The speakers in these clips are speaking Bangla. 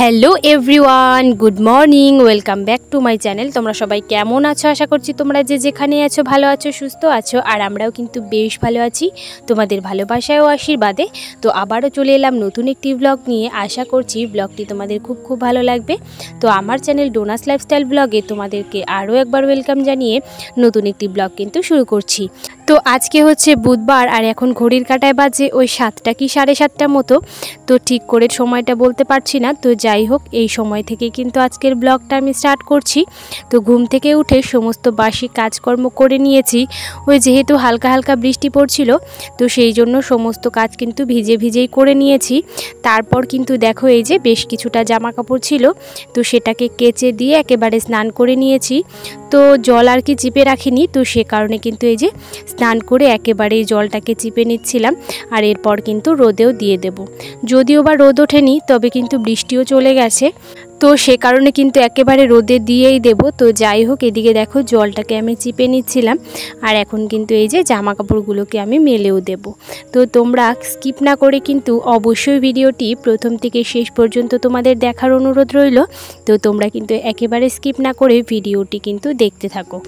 Hello everyone, good morning, welcome back to my channel. তোমরা সবাই কেমন আছো? আশা করছি তোমরা যে যেখানে আছো ভালো আছো, সুস্থ আছো। আর আমরাও কিন্তু বেশ ভালো আছি তোমাদের ভালোবাসায় ও আশীর্বাদে। তো আবারও চলে এলাম নতুন একটি ব্লগ নিয়ে। আশা করছি ব্লগটি তোমাদের খুব ভালো লাগবে। তো আমার চ্যানেল ডোনাস লাইফস্টাইল ব্লগে তোমাদেরকে আরও একবার ওয়েলকাম জানিয়ে নতুন একটি ব্লগ কিন্তু শুরু করছি। তো আজকে হচ্ছে বুধবার, আর এখন ঘড়ির কাঁটায় বাজে ওই 7টা কি 7:30 মতো। তো ঠিক করে সময়টা বলতে পারছি না। তো যাই হোক, এই সময় থেকে কিন্তু আজকের ব্লগটা আমি স্টার্ট করছি। তো ঘুম থেকে উঠে সমস্ত বাসি কাজকর্ম করে নিয়েছি। ওই যেহেতু হালকা হালকা বৃষ্টি পড়ছিল, তো সেই জন্য সমস্ত কাজ কিন্তু ভিজেই করে নিয়েছি। তারপর কিন্তু দেখো, এই যে বেশ কিছুটা জামা কাপড় ছিল, তো সেটাকে কেচে দিয়ে একেবারে স্নান করে নিয়েছি। তো জল আর কি চিপে রাখিনি, তো সে কারণে কিন্তু এই যে স্নান করে একেবারেই জলটাকে চিপে নিচ্ছিলাম। আর এরপর কিন্তু রোদেও দিয়ে দেব। যদিও বা রোদ ওঠেনি, তবে কিন্তু বৃষ্টিও চলে গেছে, তো সে কারণে কিন্তু একেবারে রোদে দিয়েই দেব। তো যাই হোক, এদিকে দেখো জলটাকে আমি চিপে নিচ্ছিলাম। আর এখন কিন্তু এই যে জামা কাপড়গুলোকে আমি মেলেও দেব। তো তোমরা স্কিপ না করে কিন্তু অবশ্যই ভিডিওটি প্রথম থেকে শেষ পর্যন্ত তোমাদের দেখার অনুরোধ রইল। তো তোমরা কিন্তু একেবারে স্কিপ না করে ভিডিওটি কিন্তু দেখতে থাকো।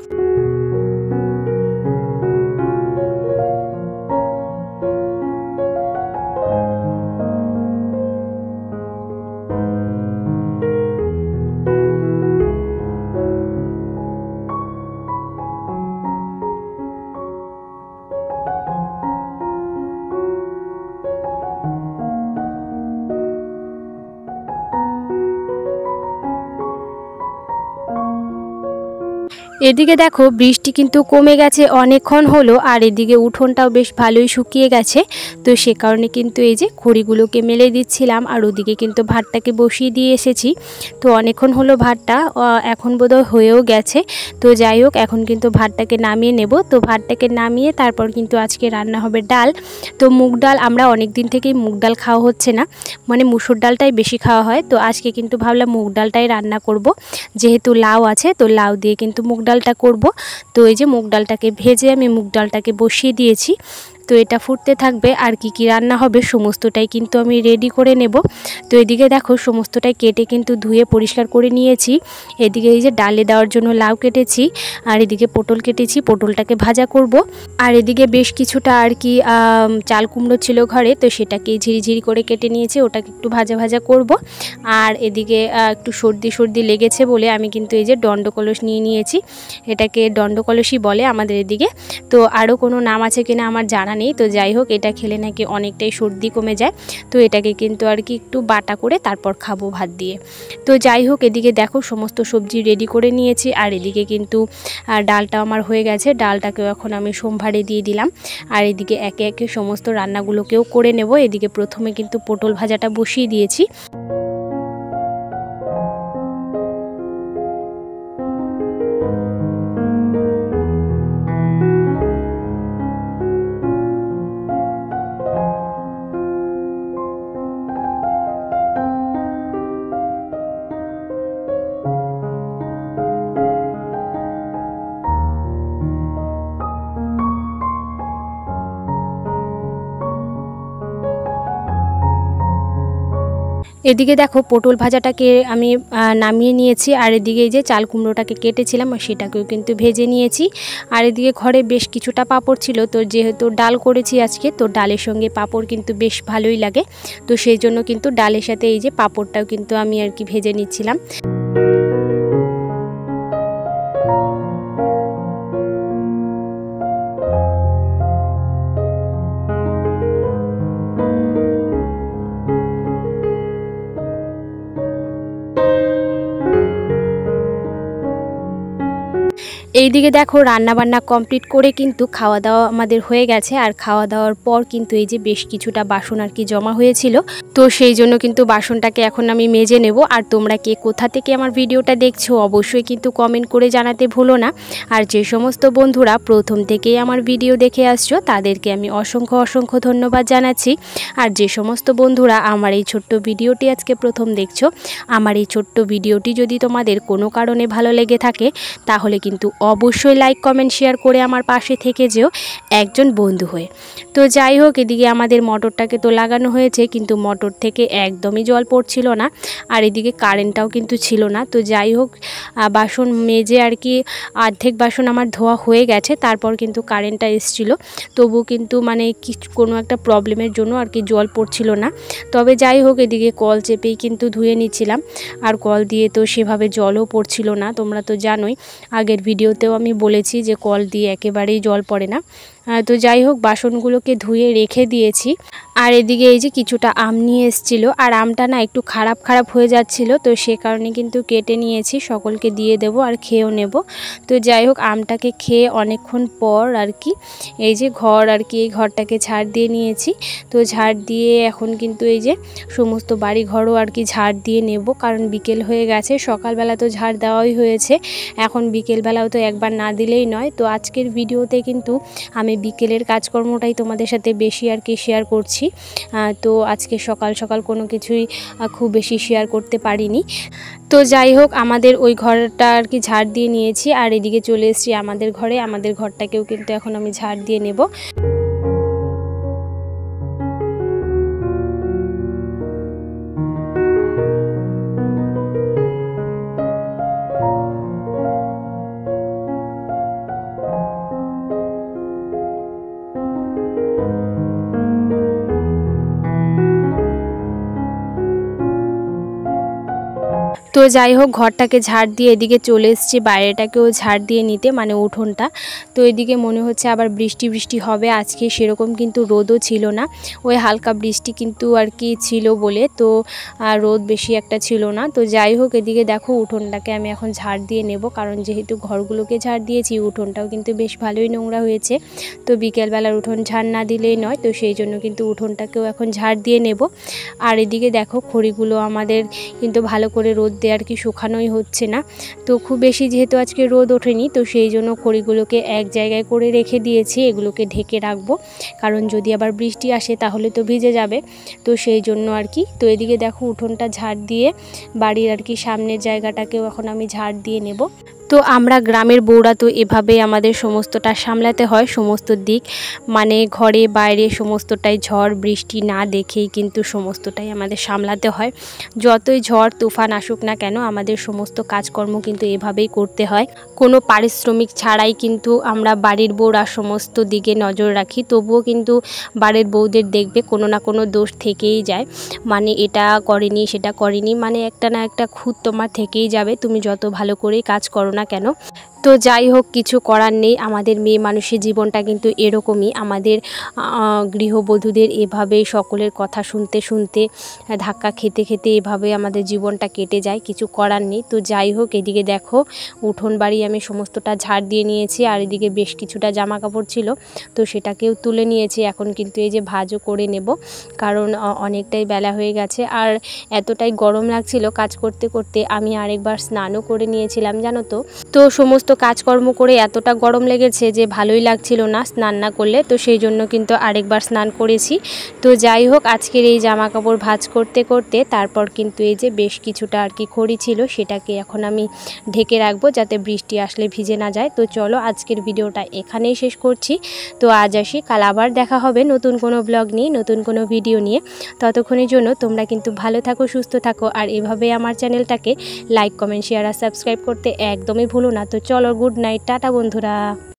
এদিকে দেখো বৃষ্টি কিন্তু কমে গেছে অনেকক্ষণ হলো, আর এদিকে উঠোনটাও বেশ ভালোই শুকিয়ে গেছে। তো সে কারণে কিন্তু এই যে খড়িগুলোকে মেলে দিচ্ছিলাম, আর ওদিকে কিন্তু ভাতটাকে বসিয়ে দিয়ে এসেছি। তো অনেকক্ষণ হলো ভাতটা, এখন বোধহয় হয়েও গেছে। তো যাই হোক, এখন কিন্তু ভাতটাকে নামিয়ে নেব। তো ভাতটাকে নামিয়ে তারপর কিন্তু আজকে রান্না হবে ডাল। তো মুগ ডাল, আমরা অনেক দিন থেকেই মুগ ডাল খাওয়া হচ্ছে না, মানে মুসুর ডালটাই বেশি খাওয়া হয়। তো আজকে কিন্তু ভাবলাম মুগ ডালটাই রান্না করব, যেহেতু লাউ আছে, তো লাউ দিয়ে কিন্তু মুগ ডালটা করব। তো এই যে মুগ ডালটাকে ভেজে আমি মুগ ডালটাকে বসিয়ে দিয়েছি। তো এটা ফুটতে থাকবে, আর কি রান্না হবে সমস্তটাই কিন্তু আমি রেডি করে নেব। তো এদিকে দেখো সমস্তটাই কেটে কিন্তু ধুয়ে পরিষ্কার করে নিয়েছি। এদিকে এই যে ডালে দেওয়ার জন্য লাউ কেটেছি, আর এদিকে পটল কেটেছি, পটলটাকে ভাজা করব। আর এদিকে বেশ কিছুটা আর কি চাল কুমড়ো ছিল ঘরে, তো সেটাকে ঝিরিঝিরি করে কেটে নিয়েছি, ওটাকে একটু ভাজা করব। আর এদিকে একটু সর্দি লেগেছে বলে আমি কিন্তু এই যে দণ্ডকলস নিয়ে নিয়েছি। এটাকে দণ্ডকলসই বলে আমাদের এদিকে। তো আরও কোনো নাম আছে কিনা আমার জানা নেই। তো যাই হোক, এটা খেলে নাকি অনেকটাই সর্দি কমে যায়। তো এটাকে কিন্তু আর কি একটু বাটা করে তারপর খাবো ভাত দিয়ে। তো যাই হোক, এদিকে দেখো সমস্ত সবজি রেডি করে নিয়েছি। আর এদিকে কিন্তু ডালটা আমার হয়ে গেছে, ডালটাকেও এখন আমি সোমবারে দিয়ে দিলাম। আর এদিকে একে একে সমস্ত রান্নাগুলোকেও করে নেব। এদিকে প্রথমে কিন্তু পটল ভাজাটা বসিয়ে দিয়েছি। এদিকে দেখো পটল ভাজাটাকে আমি নামিয়ে নিয়েছি। আর এদিকে এই যে চাল কুমড়োটাকে কেটেছিলাম, সেটাকেও কিন্তু ভেজে নিয়েছি। আর এদিকে ঘরে বেশ কিছুটা পাঁপড় ছিল, তো যেহেতু ডাল করেছি আজকে, তো ডালের সঙ্গে পাঁপড় কিন্তু বেশ ভালোই লাগে। তো সেই জন্য কিন্তু ডালের সাথে এই যে পাঁপড়টাও কিন্তু আমি আর কি ভেজে নিচ্ছিলাম। এইদিকে দেখো রান্নাবান্না কমপ্লিট করে কিন্তু খাওয়া দাওয়া আমাদের হয়ে গেছে। আর খাওয়া দাওয়ার পর কিন্তু এই যে বেশ কিছুটা বাসন আর কি জমা হয়েছিল, তো সেই জন্য কিন্তু বাসনটাকে এখন আমি মেজে নেব। আর তোমরা কে কোথা থেকে আমার ভিডিওটা দেখছো অবশ্যই কিন্তু কমেন্ট করে জানাতে ভুলো না। আর যে সমস্ত বন্ধুরা প্রথম থেকেই আমার ভিডিও দেখে আসছো তাদেরকে আমি অসংখ্য ধন্যবাদ জানাচ্ছি। আর যে সমস্ত বন্ধুরা আমার এই ছোট্ট ভিডিওটি আজকে প্রথম দেখছো, আমার এই ছোট্ট ভিডিওটি যদি তোমাদের কোনো কারণে ভালো লেগে থাকে তাহলে কিন্তু অবশ্যই লাইক কমেন্ট শেয়ার করে আমার পাশে থেকে যেও একজন বন্ধু হয়ে। তো যাই হোক, এদিকে আমাদের মোটরটাকে তো লাগানো হয়েছে, কিন্তু মোটর থেকে একদমই জল পড়ছিল না। আর এদিকে কারেন্টটাও কিন্তু ছিল না। তো যাই হোক, বাসন মেজে আর কি অর্ধেক বাসন আমার ধোয়া হয়ে গেছে, তারপর কিন্তু কারেন্টটা এসেছিলো। তবু কিন্তু মানে কোনো একটা প্রবলেমের জন্য আর কি জল পড়ছিল না। তবে যাই হোক, এদিকে কল চেপেই কিন্তু ধুয়ে নিচ্ছিলাম। আর কল দিয়ে তো সেভাবে জলও পড়ছিল না, তোমরা তো জানোই, আগের ভিডিওতেও আমি বলেছি যে কল দিয়ে একেবারেই জল পড়ে না। তো যাই হোক, বাসনগুলোকে ধুয়ে রেখে দিয়েছি। আর এদিকে এই যে কিছুটা আম নিয়ে এসেছিলো, আর আমটা না একটু খারাপ হয়ে যাচ্ছিলো, তো সে কারণে কিন্তু কেটে নিয়েছি, সকলকে দিয়ে দেব আর খেয়েও নেব। তো যাই হোক, আমটাকে খেয়ে অনেকক্ষণ পর আর কি এই যে এই ঘরটাকে ঝাড় দিয়ে নিয়েছি। তো ঝাড় দিয়ে এখন কিন্তু এই যে সমস্ত বাড়ি ঘরও আর কি ঝাড় দিয়ে নেব, কারণ বিকেল হয়ে গেছে। সকালবেলা তো ঝাড় দেওয়াই হয়েছে, এখন বিকেলবেলাও তো একবার না দিলেই নয়। তো আজকের ভিডিওতে কিন্তু আমি বিকেলের কাজকর্মটাই তোমাদের সাথে বেশি আর কি শেয়ার করছি। তো আজকে সকাল সকাল কোনো কিছুই খুব বেশি শেয়ার করতে পারিনি। তো যাই হোক, আমাদের ওই ঘরটা আর কি ঝাড় দিয়ে নিয়েছি। আর এদিকে চলে এসেছি আমাদের ঘরে, আমাদের ঘরটাকেও কিন্তু এখন আমি ঝাড় দিয়ে নেব। তো যাই হোক, ঘরটাকে ঝাড় দিয়ে এদিকে চলে এসেছি বাইরেটাকেও ঝাড় দিয়ে নিতে, মানে উঠোনটা। তো এদিকে মনে হচ্ছে আবার বৃষ্টি হবে আজকে, সেরকম কিন্তু রোদও ছিল না, ওই হালকা বৃষ্টি কিন্তু আর কি ছিল বলে, তো রোদ বেশি একটা ছিল না। তো যাই হোক, এদিকে দেখো উঠোনটাকে আমি এখন ঝাড় দিয়ে নেব, কারণ যেহেতু ঘরগুলোকে ঝাড় দিয়েছি, উঠোনটাও কিন্তু বেশ ভালোই নোংরা হয়েছে। তো বিকেলবেলার উঠোন ঝাড় না দিলেই নয়, তো সেই জন্য কিন্তু উঠোনটাকেও এখন ঝাড় দিয়ে নেব। আর এদিকে দেখো খড়িগুলো আমাদের কিন্তু ভালো করে রোদ আর কি শুকানোই হচ্ছে না। তো খুব বেশি যেহেতু আজকে রোদ ওঠেনি, তো সেই জন্য খড়িগুলোকে এক জায়গায় করে রেখে দিয়েছি, এগুলোকে ঢেকে রাখবো, কারণ যদি আবার বৃষ্টি আসে তাহলে তো ভিজে যাবে। তো সেই জন্য আর কি। তো এদিকে দেখো উঠোনটা ঝাড় দিয়ে বাড়ির আর কি সামনের জায়গাটাকেও এখন আমি ঝাড় দিয়ে নেব। তো আমরা গ্রামের বউরা তো এভাবে আমাদের সমস্তটা সামলাতে হয়, সমস্ত দিক, মানে ঘরে বাইরে সমস্তটাই ঝড় বৃষ্টি না দেখেই কিন্তু সমস্তটাই আমাদের সামলাতে হয়। যতই ঝড় তুফান আসুক না কেন, আমাদের সমস্ত কাজকর্ম কিন্তু এভাবেই করতে হয়, কোনো পারিশ্রমিক ছাড়াই কিন্তু আমরা বাড়ির বউরা সমস্ত দিকে নজর রাখি। তবুও কিন্তু বাড়ির বউদের দেখবে কোনো না কোনো দোষ থেকেই যায়, মানে এটা করেনি সেটা করেনি, মানে একটা না একটা খুঁত তোমার থেকেই যাবে, তুমি যত ভালো করেই কাজ করো না কেন। তো যাই হোক, কিছু করার নেই, আমাদের মেয়ে মানুষের জীবনটা কিন্তু এরকমই, আমাদের গৃহবধূদের এভাবেই সকলের কথা শুনতে শুনতে ধাক্কা খেতে খেতে এভাবে আমাদের জীবনটা কেটে যায়, কিছু করার নেই। তো যাই হোক, এদিকে দেখো উঠোন বাড়ি আমি সমস্তটা ঝাড় দিয়ে নিয়েছি। আর এদিকে বেশ কিছুটা জামা কাপড় ছিল, তো সেটাকেও তুলে নিয়েছি। এখন কিন্তু এই যে ভাঁজও করে নেব, কারণ অনেকটাই বেলা হয়ে গেছে। আর এতটাই গরম লাগছিল কাজ করতে করতে, আমি আরেকবার স্নানও করে নিয়েছিলাম জানো তো। তো সমস্ত কাজকর্ম করে এতটা গরম লেগেছে যে ভালোই লাগছিল না স্নান না করলে, তো সেই জন্য কিন্তু আরেকবার স্নান করেছি। তো যাই হোক, আজকের এই জামা কাপড় ভাঁজ করতে করতে তারপর কিন্তু এই যে বেশ কিছুটা আর কি খড়ি ছিল, সেটাকে এখন আমি ঢেকে রাখবো যাতে বৃষ্টি আসলে ভিজে না যায়। তো চলো আজকের ভিডিওটা এখানেই শেষ করছি। তো আজ আসি, কাল আবার দেখা হবে নতুন কোনো ব্লগ নিয়ে, নতুন কোনো ভিডিও নিয়ে। ততক্ষণের জন্য তোমরা কিন্তু ভালো থাকো, সুস্থ থাকো, আর এভাবে আমার চ্যানেলটাকে লাইক কমেন্ট শেয়ার আর সাবস্ক্রাইব করতে একদমই ভুলো না। তো চলো, গুড নাইট, টাটা বন্ধুরা।